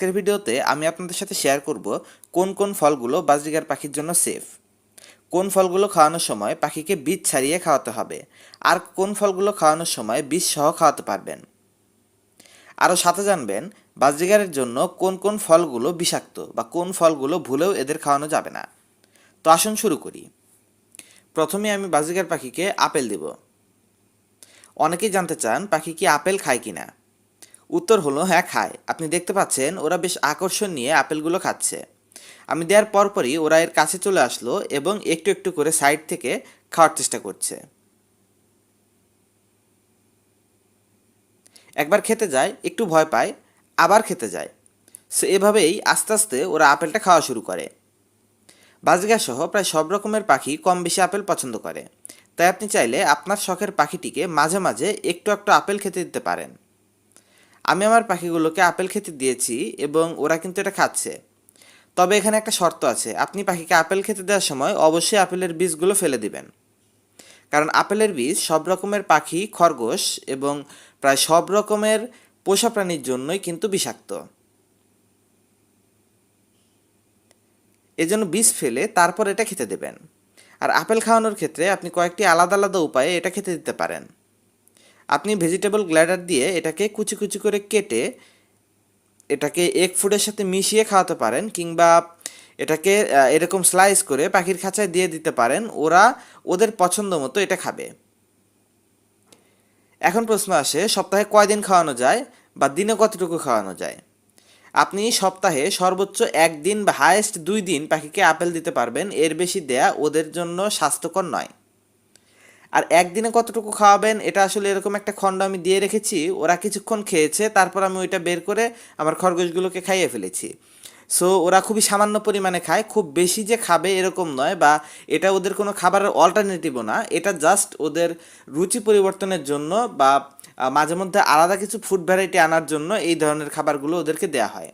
আজকের ভিডিওতে আমি আপনাদের সাথে শেয়ার করব কোন কোন ফলগুলো বাজরিগার পাখির জন্য সেফ, কোন ফলগুলো খাওয়ানোর সময় পাখিকে বীজ ছাড়িয়ে খাওয়াতে হবে, আর কোন ফলগুলো খাওয়ানোর সময় বীজ সহ খাওয়াতে পারবেন। আরও সাথে জানবেন বাজরিগারের জন্য কোন কোন ফলগুলো বিষাক্ত বা কোন ফলগুলো ভুলেও এদের খাওয়ানো যাবে না। তো আসুন শুরু করি। প্রথমে আমি বাজরিগার পাখিকে আপেল দেব। অনেকেই জানতে চান পাখি কি আপেল খায় কিনা। উত্তর হলো হ্যাঁ, খায়। আপনি দেখতে পাচ্ছেন ওরা বেশ আকর্ষণ নিয়ে আপেলগুলো খাচ্ছে। আমি দেওয়ার পরপরই ওরা এর কাছে চলে আসলো এবং একটু একটু করে সাইড থেকে খাওয়ার চেষ্টা করছে। একবার খেতে যায়, একটু ভয় পায়, আবার খেতে যায়। সো এভাবেই আস্তে আস্তে ওরা আপেলটা খাওয়া শুরু করে। বাজরিগার সহ প্রায় সব রকমের পাখি কম বেশি আপেল পছন্দ করে। তাই আপনি চাইলে আপনার শখের পাখিটিকে মাঝে মাঝে একটু একটু আপেল খেতে দিতে পারেন। আমি আমার পাখিগুলোকে আপেল খেতে দিয়েছি এবং ওরা কিন্তু এটা খাচ্ছে। তবে এখানে একটা শর্ত আছে, আপনি পাখিকে আপেল খেতে দেওয়ার সময় অবশ্যই আপেলের বীজগুলো ফেলে দিবেন। কারণ আপেলের বীজ সব রকমের পাখি, খরগোশ এবং প্রায় সব রকমের পোষা প্রাণীর জন্যই কিন্তু বিষাক্ত। এজন্য বীজ ফেলে তারপর এটা খেতে দেবেন। আর আপেল খাওয়ানোর ক্ষেত্রে আপনি কয়েকটি আলাদা আলাদা উপায়ে এটা খেতে দিতে পারেন। আপনি ভেজিটেবল গ্লাইডার দিয়ে এটাকে কুচি কুচি করে কেটে এটাকে এগ ফুডের সাথে মিশিয়ে খাওয়াতে পারেন, কিংবা এটাকে এরকম স্লাইস করে পাখির খাঁচায় দিয়ে দিতে পারেন। ওরা ওদের পছন্দ মতো এটা খাবে। এখন প্রশ্ন আসে, সপ্তাহে কয়দিন খাওয়ানো যায় বা দিনে কতটুকু খাওয়ানো যায়। আপনি সপ্তাহে সর্বোচ্চ একদিন বা হায়েস্ট 2 দিন পাখিকে আপেল দিতে পারবেন। এর বেশি দেয়া ওদের জন্য স্বাস্থ্যকর নয়। আর একদিনে কতটুকু খাওয়াবেন এটা আসলে এরকম একটা খণ্ড আমি দিয়ে রেখেছি। ওরা কিছুক্ষণ খেয়েছে, তারপর আমি ওইটা বের করে আমার খরগোশগুলোকে খাইয়ে ফেলেছি। সো ওরা খুবই সামান্য পরিমাণে খায়, খুব বেশি যে খাবে এরকম নয়, বা এটা ওদের কোনো খাবারের অল্টারনেটিভও না। এটা জাস্ট ওদের রুচি পরিবর্তনের জন্য বা মাঝে মধ্যে আলাদা কিছু ফুড ভ্যারাইটি আনার জন্য এই ধরনের খাবারগুলো ওদেরকে দেয়া হয়।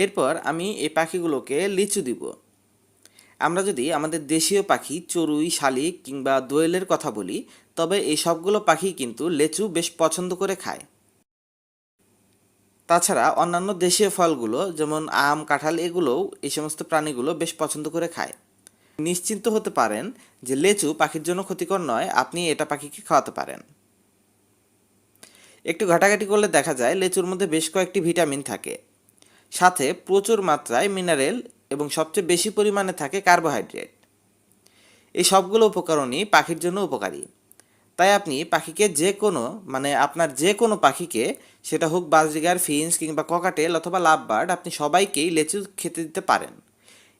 এরপর আমি এই পাখিগুলোকে লিচু দিব। আমরা যদি আমাদের দেশীয় পাখি চড়ুই, শালিক কিংবা দোয়েলের কথা বলি, তবে এই সবগুলো পাখি কিন্তু লেচু বেশ পছন্দ করে খায়। তাছাড়া অন্যান্য দেশীয় ফলগুলো যেমন আম, কাঁঠাল, এগুলোও এই সমস্ত প্রাণীগুলো বেশ পছন্দ করে খায়। নিশ্চিন্ত হতে পারেন যে লেচু পাখির জন্য ক্ষতিকর নয়, আপনি এটা পাখিকে খাওয়াতে পারেন। একটু ঘাটাঘাটি করলে দেখা যায় লেচুর মধ্যে বেশ কয়েকটি ভিটামিন থাকে, সাথে প্রচুর মাত্রায় মিনারেল এবং সবচেয়ে বেশি পরিমাণে থাকে কার্বোহাইড্রেট। এই সবগুলো উপকরণই পাখির জন্য উপকারী। তাই আপনি পাখিকে যে কোনো আপনার যে কোনো পাখিকে, সেটা হোক বাজরিগার, ফিঞ্চ কিংবা ককাটেল অথবা লাভ বার্ড, আপনি সবাইকেই লেচু খেতে দিতে পারেন।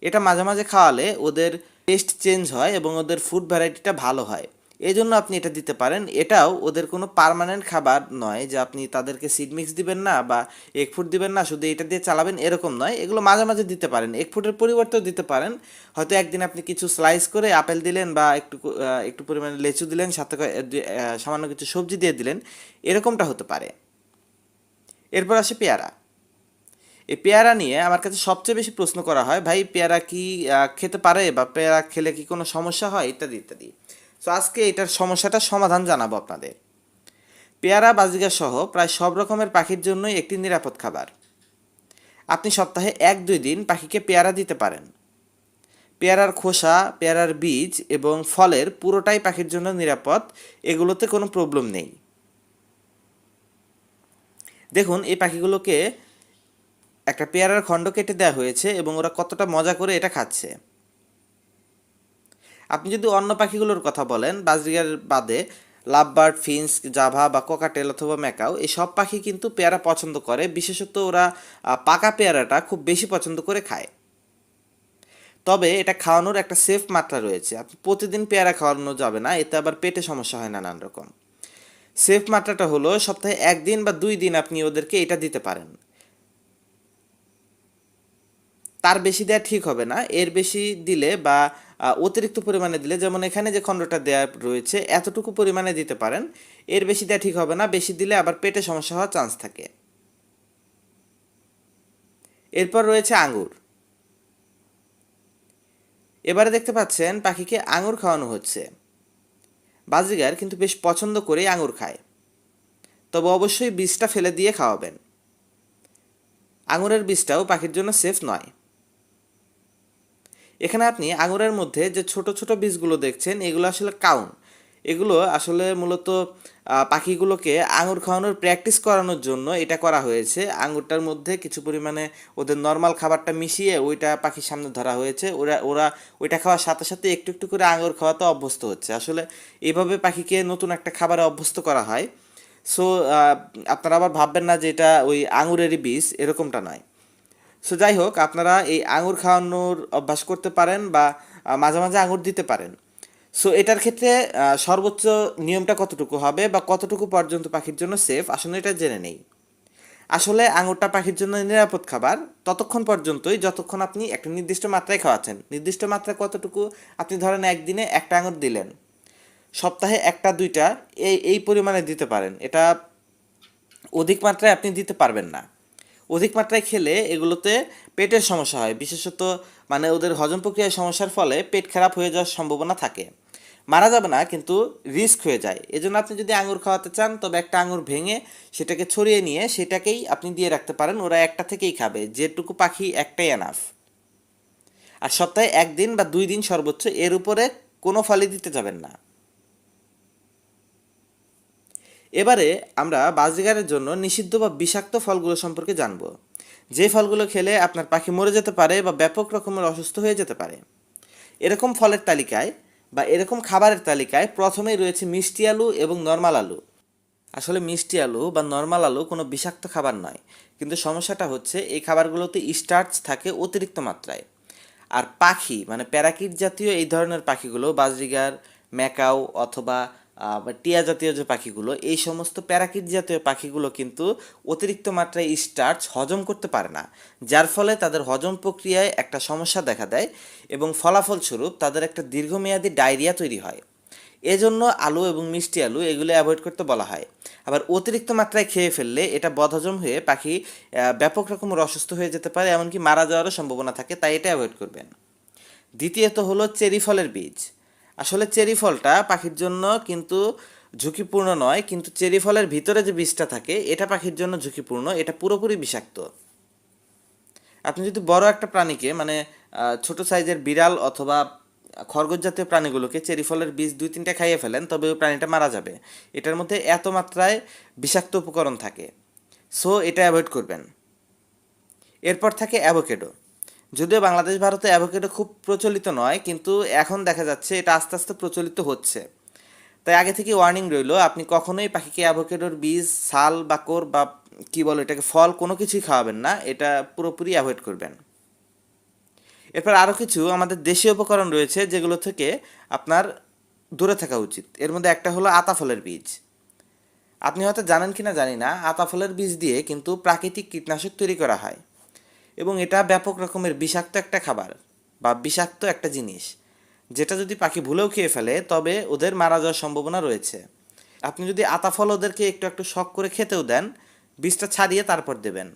এটা মাঝে মাঝে খাওয়ালে ওদের টেস্ট চেঞ্জ হয় এবং ওদের ফুড ভ্যারাইটিটা ভালো হয়। এই জন্য আপনি এটা দিতে পারেন। এটাও ওদের কোনো পার্মানেন্ট খাবার নয় যে আপনি তাদেরকে সিড মিক্স দিবেন না বা এগ ফুড দিবেন না, শুধু এটা দিয়ে চালাবেন এরকম নয়। এগুলো মাঝে মাঝে দিতে পারেন, এগ ফুডের পরিবর্তেও দিতে পারেন। হয়তো একদিন আপনি কিছু স্লাইস করে আপেল দিলেন বা একটু পরিমাণে লেচু দিলেন, সাথে সামান্য কিছু সবজি দিয়ে দিলেন, এরকমটা হতে পারে। এরপর আসে পেয়ারা। এই পেয়ারা নিয়ে আমার কাছে সবচেয়ে বেশি প্রশ্ন করা হয়, ভাই পেয়ারা কি খেতে পারে বা পেয়ারা খেলে কি কোনো সমস্যা হয়, ইত্যাদি ইত্যাদি। সো আজকে এটার সমস্যাটার সমাধান জানাবো আপনাদের। পেয়ারা, বাজরিগার সহ প্রায় সব রকমের পাখির জন্যই একটি নিরাপদ খাবার। আপনি সপ্তাহে 1-2 দিন পাখিকে পেয়ারা দিতে পারেন। পেয়ারার খোসা, পেয়ারার বীজ এবং ফলের পুরোটাই পাখির জন্য নিরাপদ। এগুলোতে কোনো প্রবলেম নেই। দেখুন এই পাখিগুলোকে একটা পেয়ারার খণ্ড কেটে দেওয়া হয়েছে এবং ওরা কতটা মজা করে এটা খাচ্ছে। আপনি যদি অন্য পাখিগুলোর কথা বলেন, বাজরিগার বাদে লাভবার্ড, ফিন্স, জাভা বা ককাটেল অথবা ম্যাকাও, এই সব পাখি কিন্তু পেয়ারা পছন্দ করে। বিশেষত ওরা পাকা পেয়ারাটা খুব বেশি পছন্দ করে খায়। তবে এটা খাওয়ানোর একটা সেফ মাত্রা রয়েছে। আপনি প্রতিদিন পেয়ারা খাওয়ানো যাবে না, এতে আবার পেটে সমস্যা হয় নানান রকম। সেফ মাত্রাটা হলো সপ্তাহে 1 দিন বা 2 দিন আপনি ওদেরকে এটা দিতে পারেন। তার বেশি দেওয়া ঠিক হবে না। এর বেশি দিলে বা অতিরিক্ত পরিমাণে দিলে, যেমন এখানে যে খণ্ডটা দেওয়া রয়েছে এতটুকু পরিমাণে দিতে পারেন। এর বেশি দেওয়া ঠিক হবে না, বেশি দিলে আবার পেটে সমস্যা হওয়ার চান্স থাকে। এরপর রয়েছে আঙুর। এবারে দেখতে পাচ্ছেন পাখিকে আঙুর খাওয়ানো হচ্ছে। বাজরিগার কিন্তু বেশ পছন্দ করে আঙুর খায়। তবে অবশ্যই বীজটা ফেলে দিয়ে খাওয়াবেন। আঙুরের বীজটাও পাখির জন্য সেফ নয়। এখানে আপনি আঙুরের মধ্যে যে ছোট ছোট বীজগুলো দেখছেন এগুলো আসলে কাউন। এগুলো আসলে মূলত পাখিগুলোকে আঙুর খাওয়ানোর প্র্যাকটিস করানোর জন্য এটা করা হয়েছে। আঙুরটার মধ্যে কিছু পরিমাণে ওদের নর্মাল খাবারটা মিশিয়ে ওইটা পাখির সামনে ধরা হয়েছে। ওরা ওরা ওইটা খাওয়ার সাথে সাথে একটু একটু করে আঙুর খাওয়াতে অভ্যস্ত হচ্ছে। আসলে এইভাবে পাখিকে নতুন একটা খাবারে অভ্যস্ত করা হয়। সো আপনারা আবার ভাববেন না যে এটা ওই আঙুরেরই বীজ, এরকমটা নয়। সো যাই হোক, আপনারা এই আঙুর খাওয়ানোর অভ্যাস করতে পারেন বা মাঝে মাঝে আঙুর দিতে পারেন। সো এটার ক্ষেত্রে সর্বোচ্চ নিয়মটা কতটুকু হবে বা কতটুকু পর্যন্ত পাখির জন্য সেফ, আসলে এটা জেনে নেই। আসলে আঙুরটা পাখির জন্য নিরাপদ খাবার ততক্ষণ পর্যন্তই যতক্ষণ আপনি একটা নির্দিষ্ট মাত্রায় খাওয়াচ্ছেন। নির্দিষ্ট মাত্রা কতটুকু? আপনি ধরেন একদিনে একটা আঙুর দিলেন, সপ্তাহে একটা দুইটা এই পরিমাণে দিতে পারেন। এটা অধিক মাত্রায় আপনি দিতে পারবেন না। অধিক মাত্রায় খেলে এগুলোতে পেটের সমস্যা হয়, বিশেষত মানে ওদের হজম প্রক্রিয়ার সমস্যার ফলে পেট খারাপ হয়ে যাওয়ার সম্ভাবনা থাকে। মারা যাবে না, কিন্তু রিস্ক হয়ে যায়। এজন্য আপনি যদি আঙুর খাওয়াতে চান তবে একটা আঙুর ভেঙে সেটাকে ছড়িয়ে নিয়ে সেটাকেই আপনি দিয়ে রাখতে পারেন। ওরা একটা থেকেই খাবে, যেটুকু পাখি একটাই এনাফ। আর সপ্তাহে একদিন বা 2 দিন সর্বোচ্চ, এর উপরে কোনো ফলই দিতে যাবেন না। এবারে আমরা বাজরিগারের জন্য নিষিদ্ধ বা বিষাক্ত ফলগুলো সম্পর্কে জানব, যে ফলগুলো খেলে আপনার পাখি মরে যেতে পারে বা ব্যাপক রকমের অসুস্থ হয়ে যেতে পারে। এরকম ফলের তালিকায় বা এরকম খাবারের তালিকায় প্রথমেই রয়েছে মিষ্টি আলু এবং নর্মাল আলু। আসলে মিষ্টি আলু বা নর্মাল আলু কোনো বিষাক্ত খাবার নয়, কিন্তু সমস্যাটা হচ্ছে এই খাবারগুলোতে স্টার্চ থাকে অতিরিক্ত মাত্রায়। আর পাখি মানে প্যারাকিট জাতীয় এই ধরনের পাখিগুলো, বাজরিগার, ম্যাকাও অথবা বা টিয়া জাতীয় যে পাখিগুলো, এই সমস্ত প্যারাকিট জাতীয় পাখিগুলো কিন্তু অতিরিক্ত মাত্রায় স্টার্চ হজম করতে পারে না, যার ফলে তাদের হজম প্রক্রিয়ায় একটা সমস্যা দেখা দেয় এবং ফলাফলস্বরূপ তাদের একটা দীর্ঘমেয়াদী ডায়রিয়া তৈরি হয়। এজন্য আলু এবং মিষ্টি আলু এগুলো অ্যাভয়েড করতে বলা হয়। আবার অতিরিক্ত মাত্রায় খেয়ে ফেললে এটা বদহজম হয়ে পাখি ব্যাপক রকমের অসুস্থ হয়ে যেতে পারে, এমনকি মারা যাওয়ারও সম্ভাবনা থাকে, তাই এটা অ্যাভয়েড করবেন। দ্বিতীয়ত হলো চেরি ফলের বীজ। আসলে চেরি ফলটা পাখির জন্য কিন্তু ঝুঁকিপূর্ণ নয়, কিন্তু চেরি ফলের ভিতরে যে বীজটা থাকে এটা পাখির জন্য ঝুঁকিপূর্ণ, এটা পুরোপুরি বিষাক্ত। আপনি যদি বড় একটা প্রাণীকে মানে ছোট সাইজের বিড়াল অথবা খরগোশ জাতীয় প্রাণীগুলোকে চেরি ফলের বীজ 2-3টা খাইয়ে ফেলেন, তবে ওই প্রাণীটা মারা যাবে। এটার মধ্যে এত মাত্রায় বিষাক্ত উপকরণ থাকে। সো এটা অ্যাভয়েড করবেন। এরপর থাকে অ্যাভোকেডো। যদিও বাংলাদেশ ভারতে অ্যাভোকেডো খুব প্রচলিত নয়, কিন্তু এখন দেখা যাচ্ছে এটা আস্তে আস্তে প্রচলিত হচ্ছে। তাই আগে থেকে ওয়ার্নিং রইল, আপনি কখনোই পাখিকে অ্যাভোকেডোর বীজ, ছাল, বাকর বা কি বলে এটাকে, ফল কোনো কিছুই খাওয়াবেন না। এটা পুরোপুরি অ্যাভয়েড করবেন। এরপর আরও কিছু আমাদের দেশীয় উপকরণ রয়েছে যেগুলো থেকে আপনার দূরে থাকা উচিত। এর মধ্যে একটা হলো আতা ফলের বীজ। আপনি হয়তো জানেন কি না জানি না, আতা ফলের বীজ দিয়ে কিন্তু প্রাকৃতিক কীটনাশক তৈরি করা হয় এবং এটা ব্যাপক রকমের বিষাক্ত একটা খাবার বা বিষাক্ত একটা জিনিস, যেটা যদি পাখি ভুলেও খেয়ে ফেলে তবে ওদের মারা যাওয়ার সম্ভাবনা রয়েছে। আপনি যদি আতা ফল ওদেরকে একটু একটু শখ করে খেতেও দেন, বীজটা ছাড়িয়ে তারপর দেবেন।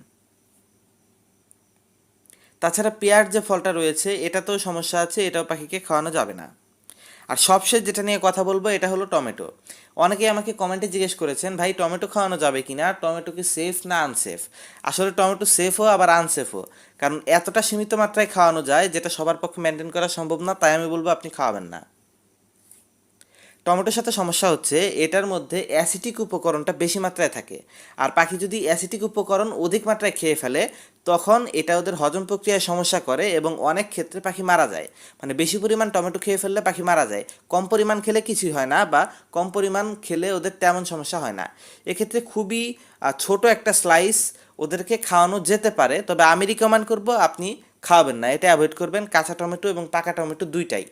তাছাড়া পেয়ার যে ফলটা রয়েছে এটাতেও সমস্যা আছে, এটাও পাখিকে খাওয়ানো যাবে না। আর সবশেষ যেটা নিয়ে কথা বলবো এটা হলো টমেটো। অনেকেই আমাকে কমেন্টে জিজ্ঞেস করেছেন, ভাই টমেটো খাওয়ানো যাবে কি না, টমেটো কি সেফ না আনসেফ? আসলে টমেটো সেফও আবার আনসেফও, কারণ এতটা সীমিত মাত্রায় খাওয়ানো যায় যেটা সবার পক্ষে মেনটেন করা সম্ভব না, তাই আমি বলবো আপনি খাওয়াবেন না। টমেটোর সাথে সমস্যা হচ্ছে এটার মধ্যে অ্যাসিটিক উপকরণটা বেশি মাত্রায় থাকে। আর পাখি যদি অ্যাসিটিক উপকরণ অধিক মাত্রায় খেয়ে ফেলে তখন এটা ওদের হজম প্রক্রিয়ায় সমস্যা করে এবং অনেক ক্ষেত্রে পাখি মারা যায়। মানে বেশি পরিমাণ টমেটো খেয়ে ফেললে পাখি মারা যায়, কম পরিমাণ খেলে কিছুই হয় না বা কম পরিমাণ খেলে ওদের তেমন সমস্যা হয় না। এক্ষেত্রে খুবই ছোট একটা স্লাইস ওদেরকে খাওয়ানো যেতে পারে, তবে আমি রিকমেন্ড করব আপনি খাওয়াবেন না, এটা অ্যাভয়েড করবেন। কাঁচা টমেটো এবং পাকা টমেটো দুইটাই।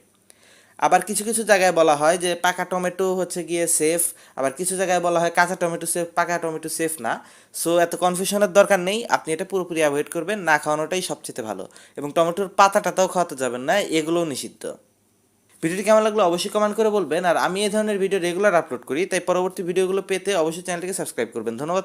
আবার কিছু কিছু জায়গায় বলা হয় যে পাকা টমেটো হচ্ছে গিয়ে সেফ, আবার কিছু জায়গায় বলা হয় কাঁচা টমেটো সেফ, পাকা টমেটো সেফ না। সো এত কনফিউশনের দরকার নেই, আপনি এটা পুরোপুরি অ্যাভয়েড করবেন, না খাওয়ানোটাই সবচেয়ে ভালো। এবং টমেটোর পাতাটাও খাওয়াতে যাবেন না, এগুলোও নিষিদ্ধ। ভিডিওটি কেমন লাগলো অবশ্যই কমেন্ট করে বলবেন। আর আমি এই ধরনের ভিডিও রেগুলার আপলোড করি, তাই পরবর্তী ভিডিওগুলো পেতে অবশ্যই চ্যানেলটিকে সাবস্ক্রাইব করবেন। ধন্যবাদ।